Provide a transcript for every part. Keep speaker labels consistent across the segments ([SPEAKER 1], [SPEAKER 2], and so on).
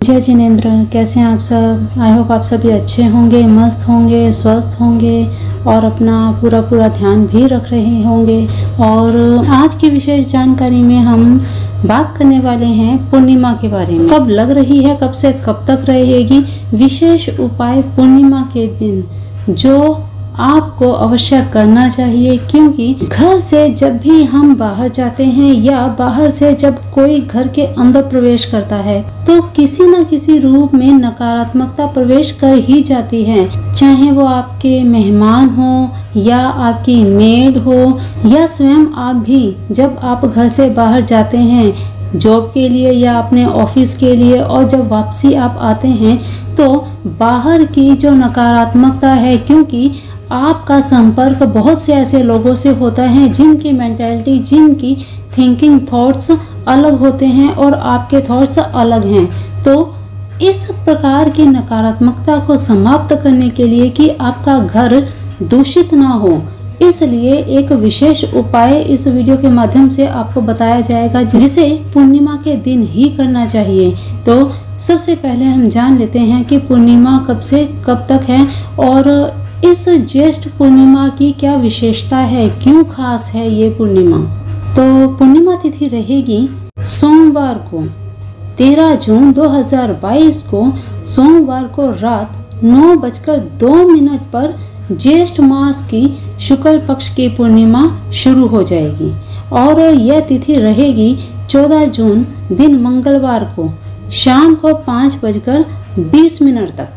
[SPEAKER 1] जय जिनेंद्र, कैसे हैं आप सब। आई होप आप सभी अच्छे होंगे, मस्त होंगे, स्वस्थ होंगे और अपना पूरा ध्यान भी रख रहे होंगे। और आज की विशेष जानकारी में हम बात करने वाले हैं पूर्णिमा के बारे में। कब लग रही है, कब से कब तक रहेगी, विशेष उपाय पूर्णिमा के दिन जो आपको अवश्य करना चाहिए। क्योंकि घर से जब भी हम बाहर जाते हैं या बाहर से जब कोई घर के अंदर प्रवेश करता है तो किसी न किसी रूप में नकारात्मकता प्रवेश कर ही जाती है। चाहे वो आपके मेहमान हो या आपकी मेड हो या स्वयं आप भी जब आप घर से बाहर जाते हैं जॉब के लिए या अपने ऑफिस के लिए, और जब वापसी आप आते हैं तो बाहर की जो नकारात्मकता है, क्योंकि आपका संपर्क बहुत से ऐसे लोगों से होता है जिनकी मेंटालिटी, जिनकी थिंकिंग, थॉट्स अलग होते हैं और आपके थॉट्स अलग हैं। तो इस प्रकार की नकारात्मकता को समाप्त करने के लिए कि आपका घर दूषित ना हो, इसलिए एक विशेष उपाय इस वीडियो के माध्यम से आपको बताया जाएगा जिसे पूर्णिमा के दिन ही करना चाहिए। तो सबसे पहले हम जान लेते हैं कि पूर्णिमा कब से कब तक है और इस ज्येष्ठ पूर्णिमा की क्या विशेषता है, क्यों खास है ये पूर्णिमा। तो पूर्णिमा तिथि रहेगी सोमवार को 13 जून 2022 को सोमवार को रात 9:02 पर ज्येष्ठ मास की शुक्ल पक्ष की पूर्णिमा शुरू हो जाएगी और यह तिथि रहेगी 14 जून दिन मंगलवार को शाम को 5:20 तक।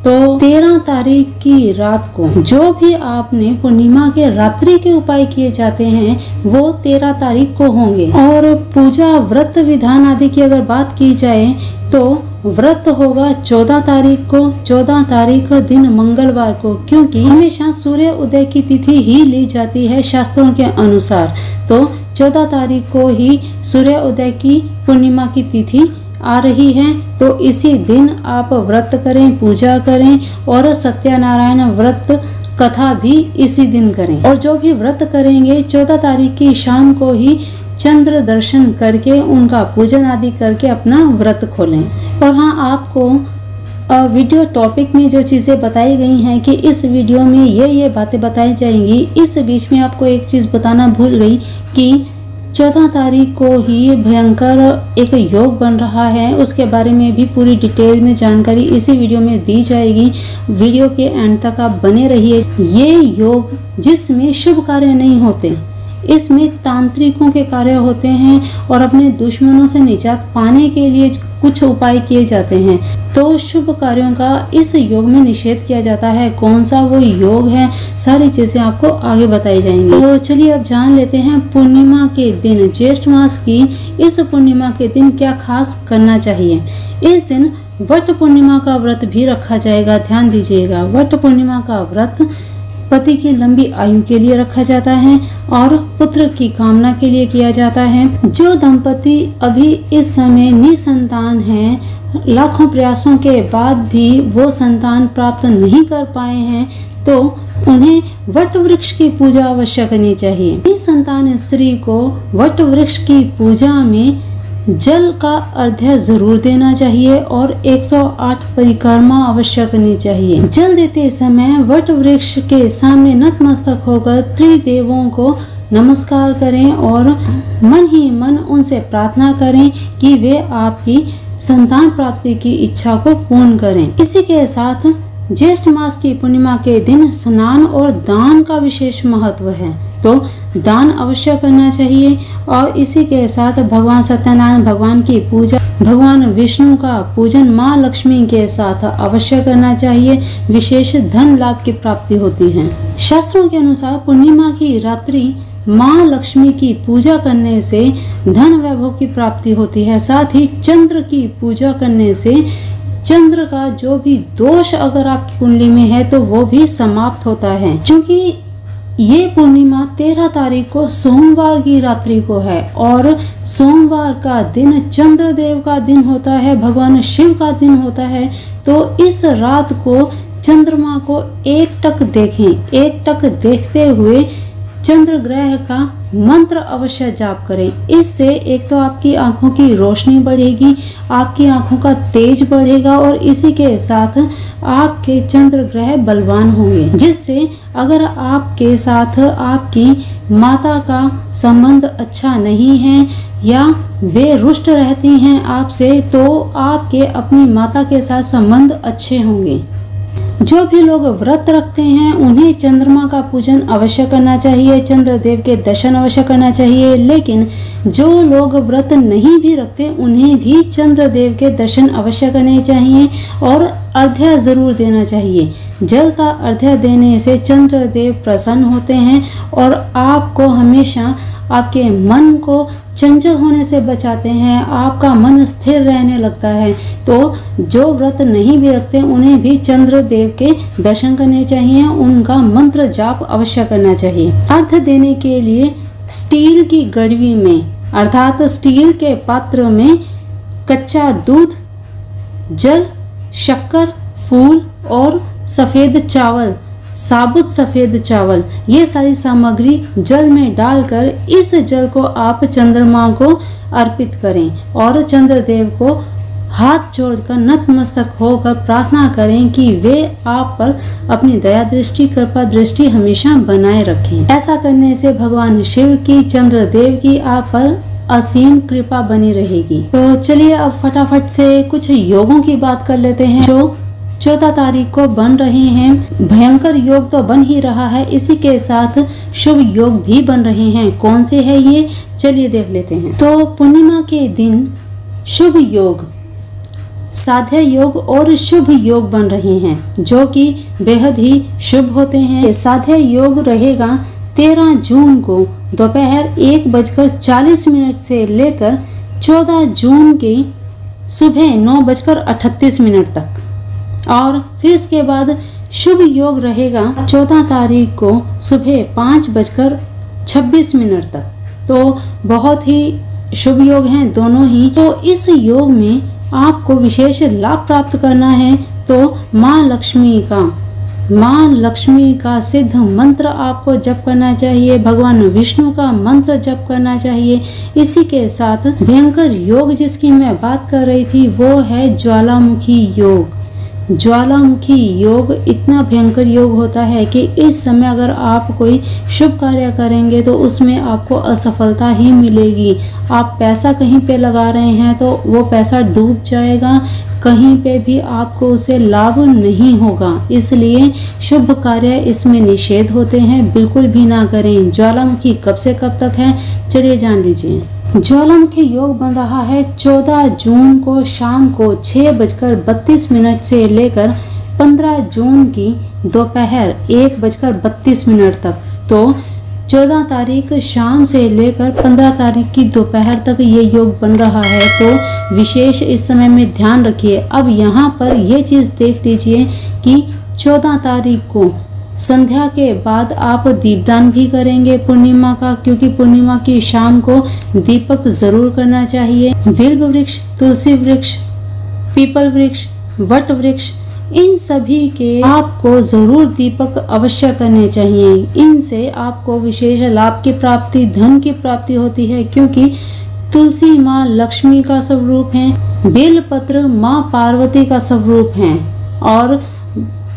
[SPEAKER 1] तो 13 तारीख की रात को जो भी आपने पूर्णिमा के रात्रि के उपाय किए जाते हैं वो 13 तारीख को होंगे। और पूजा व्रत विधान आदि की अगर बात की जाए तो व्रत होगा 14 तारीख को, 14 तारीख दिन मंगलवार को, क्योंकि हमेशा सूर्य उदय की तिथि ही ली जाती है शास्त्रों के अनुसार। तो 14 तारीख को ही सूर्य उदय की पूर्णिमा की तिथि आ रही है। तो इसी दिन आप व्रत करें, पूजा करें और सत्यनारायण व्रत कथा भी इसी दिन करें। और जो भी व्रत करेंगे 14 तारीख की शाम को ही चंद्र दर्शन करके उनका पूजन आदि करके अपना व्रत खोलें। और हाँ, आपको वीडियो टॉपिक में जो चीज़ें बताई गई हैं कि इस वीडियो में ये बातें बताई जाएंगी, इस बीच में आपको एक चीज़ बताना भूल गई कि 14 तारीख को ही भयंकर एक योग बन रहा है। उसके बारे में भी पूरी डिटेल में जानकारी इसी वीडियो में दी जाएगी। वीडियो के एंड तक आप बने रहिए। ये योग जिसमें शुभ कार्य नहीं होते, इसमें तांत्रिकों के कार्य होते हैं और अपने दुश्मनों से निजात पाने के लिए कुछ उपाय किए जाते हैं। तो शुभ कार्यों का इस योग में निषेध किया जाता है। कौन सा वो योग है, सारी चीजें आपको आगे बताई जाएंगी। तो चलिए अब जान लेते हैं पूर्णिमा के दिन, ज्येष्ठ मास की इस पूर्णिमा के दिन क्या खास करना चाहिए। इस दिन वट पूर्णिमा का व्रत भी रखा जाएगा, ध्यान दीजिएगा। वट पूर्णिमा का व्रत पति की लंबी आयु के लिए रखा जाता है और पुत्र की कामना के लिए किया जाता है। जो दंपति अभी इस समय निसंतान हैं, लाखों प्रयासों के बाद भी वो संतान प्राप्त नहीं कर पाए हैं, तो उन्हें वट वृक्ष की पूजा अवश्य करनी चाहिए। निसंतान स्त्री को वट वृक्ष की पूजा में जल का अर्घ्य जरूर देना चाहिए और 108 परिक्रमा अवश्य करनी चाहिए। जल देते समय वट वृक्ष के सामने नतमस्तक होकर त्रिदेवों को नमस्कार करें और मन ही मन उनसे प्रार्थना करें कि वे आपकी संतान प्राप्ति की इच्छा को पूर्ण करें। इसी के साथ ज्येष्ठ मास की पूर्णिमा के दिन स्नान और दान का विशेष महत्व है, तो दान अवश्य करना चाहिए। और इसी के साथ भगवान सत्यनारायण भगवान की पूजा, भगवान विष्णु का पूजन माँ लक्ष्मी के साथ अवश्य करना चाहिए। विशेष धन लाभ की प्राप्ति होती है। शास्त्रों के अनुसार पूर्णिमा की रात्रि माँ लक्ष्मी की पूजा करने से धन वैभव की प्राप्ति होती है। साथ ही चंद्र की पूजा करने से चंद्र का जो भी दोष अगर आपकी कुंडली में है तो वो भी समाप्त होता है। क्योंकि ये पूर्णिमा 13 तारीख को सोमवार की रात्रि को है और सोमवार का दिन चंद्रदेव का दिन होता है, भगवान शिव का दिन होता है। तो इस रात को चंद्रमा को एकटक देखें। एकटक देखते हुए चंद्र ग्रह का मंत्र अवश्य जाप करें। इससे एक तो आपकी आंखों की रोशनी बढ़ेगी, आपकी आंखों का तेज बढ़ेगा और इसी के साथ आपके चंद्र ग्रह बलवान होंगे, जिससे अगर आपके साथ आपकी माता का संबंध अच्छा नहीं है या वे रुष्ट रहती हैं आपसे, तो आपके अपनी माता के साथ संबंध अच्छे होंगे। जो भी लोग व्रत रखते हैं उन्हें चंद्रमा का पूजन अवश्य करना चाहिए, चंद्रदेव के दर्शन अवश्य करना चाहिए। लेकिन जो लोग व्रत नहीं भी रखते उन्हें भी चंद्रदेव के दर्शन अवश्य करने चाहिए और अर्घ्य जरूर देना चाहिए। जल का अर्घ्य देने से चंद्रदेव प्रसन्न होते हैं और आपको हमेशा आपके मन को चंचल होने से बचाते हैं, आपका मन स्थिर रहने लगता है। तो जो व्रत नहीं भी रखते उन्हें भी चंद्रदेव के दर्शन करने चाहिए, उनका मंत्र जाप अवश्य करना चाहिए। अर्घ्य देने के लिए स्टील की गड़वी में अर्थात स्टील के पात्र में कच्चा दूध, जल, शक्कर, फूल और सफेद चावल, साबुत सफेद चावल, ये सारी सामग्री जल में डालकर इस जल को आप चंद्रमा को अर्पित करें और चंद्रदेव को हाथ जोड़कर नतमस्तक होकर प्रार्थना करें कि वे आप पर अपनी दया दृष्टि, कृपा दृष्टि हमेशा बनाए रखें। ऐसा करने से भगवान शिव की, चंद्रदेव की आप पर असीम कृपा बनी रहेगी। तो चलिए अब फटाफट से कुछ योगों की बात कर लेते हैं जो 14 तारीख को बन रहे हैं। भयंकर योग तो बन ही रहा है, इसी के साथ शुभ योग भी बन रहे हैं। कौन से है ये, चलिए देख लेते हैं। तो पूर्णिमा के दिन शुभ योग, साध्य योग और शुभ योग बन रहे हैं जो कि बेहद ही शुभ होते हैं। साध्य योग रहेगा 13 जून को दोपहर 1:40 से लेकर 14 जून की सुबह 9:38 तक। और फिर इसके बाद शुभ योग रहेगा 14 तारीख को सुबह 5:26 तक। तो बहुत ही शुभ योग हैं दोनों ही। तो इस योग में आपको विशेष लाभ प्राप्त करना है तो माँ लक्ष्मी का सिद्ध मंत्र आपको जप करना चाहिए, भगवान विष्णु का मंत्र जप करना चाहिए। इसी के साथ भयंकर योग जिसकी मैं बात कर रही थी वो है ज्वालामुखी योग। ज्वालामुखी योग इतना भयंकर योग होता है कि इस समय अगर आप कोई शुभ कार्य करेंगे तो उसमें आपको असफलता ही मिलेगी। आप पैसा कहीं पे लगा रहे हैं तो वो पैसा डूब जाएगा, कहीं पे भी आपको उसे लाभ नहीं होगा। इसलिए शुभ कार्य इसमें निषेध होते हैं, बिल्कुल भी ना करें। ज्वालामुखी कब से कब तक है, चलिए जान लीजिए। ज्वालामुखी योग बन रहा है 14 जून को शाम को 6:32 से लेकर 15 जून की दोपहर 1:32 तक। तो 14 तारीख शाम से लेकर 15 तारीख की दोपहर तक ये योग बन रहा है, तो विशेष इस समय में ध्यान रखिए। अब यहाँ पर ये चीज़ देख लीजिए कि 14 तारीख को संध्या के बाद आप दीपदान भी करेंगे पूर्णिमा का, क्योंकि पूर्णिमा की शाम को दीपक जरूर करना चाहिए। बिल्व वृक्ष, तुलसी वृक्ष, पीपल वृक्ष, वट वृक्ष, इन सभी के आपको जरूर दीपक अवश्य करने चाहिए। इनसे आपको विशेष लाभ की प्राप्ति, धन की प्राप्ति होती है, क्योंकि तुलसी माँ लक्ष्मी का स्वरूप है, बेलपत्र माँ पार्वती का स्वरूप है और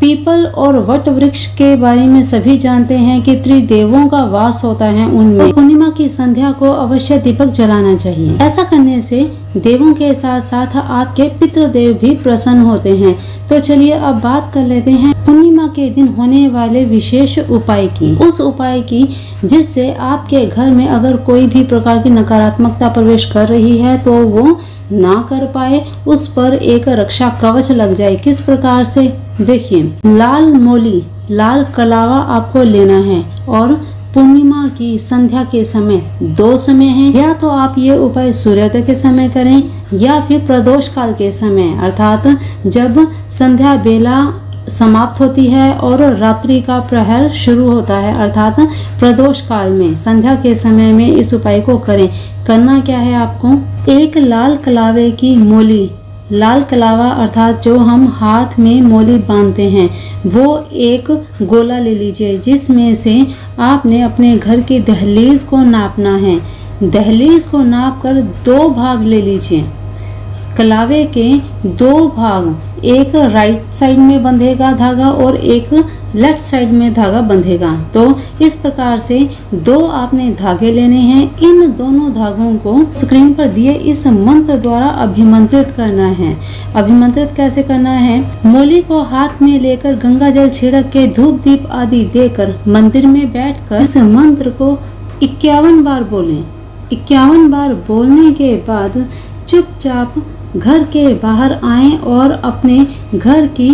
[SPEAKER 1] पीपल और वट वृक्ष के बारे में सभी जानते हैं कि त्रिदेवों का वास होता है उनमें। तो पूर्णिमा की संध्या को अवश्य दीपक जलाना चाहिए। ऐसा करने से देवों के साथ साथ आपके पितृदेव भी प्रसन्न होते हैं। तो चलिए अब बात कर लेते हैं पूर्णिमा के दिन होने वाले विशेष उपाय की। उस उपाय की जिससे आपके घर में अगर कोई भी प्रकार की नकारात्मकता प्रवेश कर रही है तो वो ना कर पाए, उस पर एक रक्षा कवच लग जाए। किस प्रकार से, देखिए, लाल मोली, लाल कलावा आपको लेना है और पूर्णिमा की संध्या के समय 2 समय हैं, या तो आप ये उपाय सूर्योदय के समय करें या फिर प्रदोष काल के समय, अर्थात जब संध्या बेला समाप्त होती है और रात्रि का प्रहर शुरू होता है, अर्थात प्रदोष काल में संध्या के समय में इस उपाय को करें। करना क्या है आपको, एक लाल कलावे की मोली लाल कलावा अर्थात जो हम हाथ में मोली बांधते हैं वो एक गोला ले लीजिए, जिसमें से आपने अपने घर की दहलीज को नापना है। दहलीज को नापकर 2 भाग ले लीजिए। कलावे के 2 भाग, एक राइट साइड में बंधेगा धागा और एक लेफ्ट साइड में धागा बंधेगा। तो इस प्रकार से 2 आपने धागे लेने हैं। इन दोनों धागों को स्क्रीन पर दिए इस मंत्र द्वारा अभिमंत्रित करना है। अभिमंत्रित कैसे करना है? मोली को हाथ में लेकर गंगा जल छिड़क के धूप दीप आदि देकर मंदिर में बैठकर इस मंत्र को 51 बार बोलें। 51 बार बोलने के बाद चुपचाप घर के बाहर आएं और अपने घर की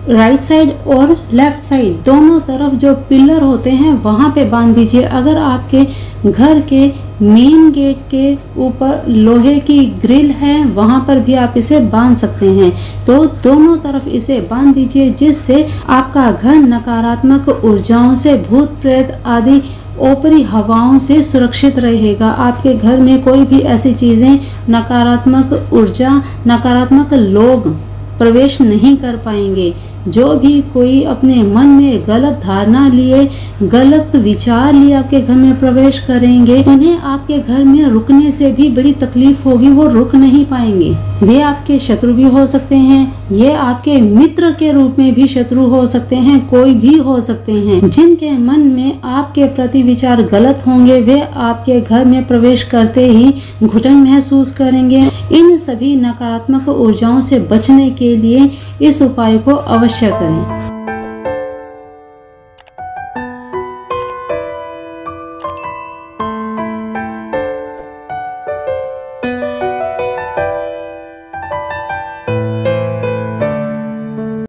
[SPEAKER 1] राइट साइड और लेफ्ट साइड दोनों तरफ जो पिलर होते हैं वहां पे बांध दीजिए। अगर आपके घर के मेन गेट के ऊपर लोहे की ग्रिल है वहां पर भी आप इसे बांध सकते हैं। तो दोनों तरफ इसे बांध दीजिए, जिससे आपका घर नकारात्मक ऊर्जाओं से, भूत प्रेत आदि ऊपरी हवाओं से सुरक्षित रहेगा। आपके घर में कोई भी ऐसी चीजें, नकारात्मक ऊर्जा, नकारात्मक लोग प्रवेश नहीं कर पाएंगे। जो भी कोई अपने मन में गलत धारणा लिए, गलत विचार लिए आपके घर में प्रवेश करेंगे, उन्हें आपके घर में रुकने से भी बड़ी तकलीफ होगी, वो रुक नहीं पाएंगे। वे आपके शत्रु भी हो सकते हैं, ये आपके मित्र के रूप में भी शत्रु हो सकते हैं, कोई भी हो सकते हैं। जिनके मन में आपके प्रति विचार गलत होंगे वे आपके घर में प्रवेश करते ही घुटन महसूस करेंगे। इन सभी नकारात्मक ऊर्जाओं से बचने के लिए इस उपाय को अवश्य करें।